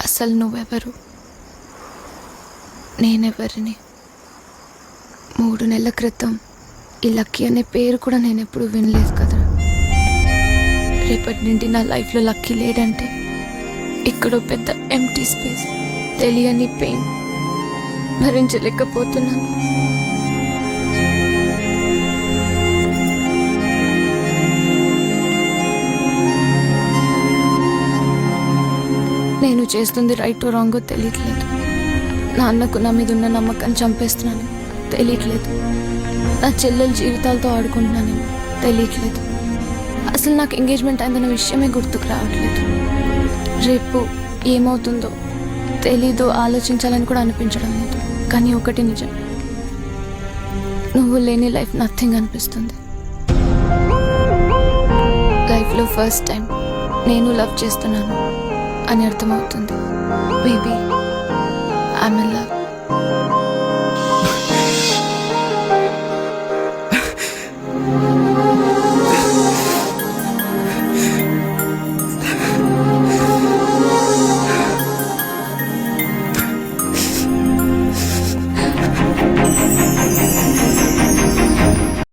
అసలు నువ్వెవరు, నేనెవరిని? 3 నెలల క్రితం ఈ లక్కీ అనే పేరు కూడా నేను ఎప్పుడు వినలేదు కదా. రేపటి నుండి నా లైఫ్లో లక్కీ లేడంటే ఇక్కడో పెద్ద ఎంటీ స్పేస్, తెలియని పెయిన్ భరించలేకపోతున్నాను. నేను చేస్తుంది రైటో రాంగో తెలియట్లేదు. నాన్నకు నా మీద ఉన్న నమ్మకాన్ని చంపేస్తున్నాను తెలియట్లేదు. నా చెల్లెల జీవితాలతో ఆడుకుంటున్నాను తెలియట్లేదు. అసలు నాకు ఎంగేజ్మెంట్ అయిందన్న విషయమే గుర్తుకు రావట్లేదు. రేపు ఏమవుతుందో తెలీదు, ఆలోచించాలని కూడా అనిపించడం లేదు. కానీ ఒకటి నిజం, నువ్వు లేని లైఫ్ నథింగ్ అనిపిస్తుంది. లైఫ్లో ఫస్ట్ టైం నేను లవ్ చేస్తున్నాను అని అర్థమవుతుంది. Maybe I'm in love.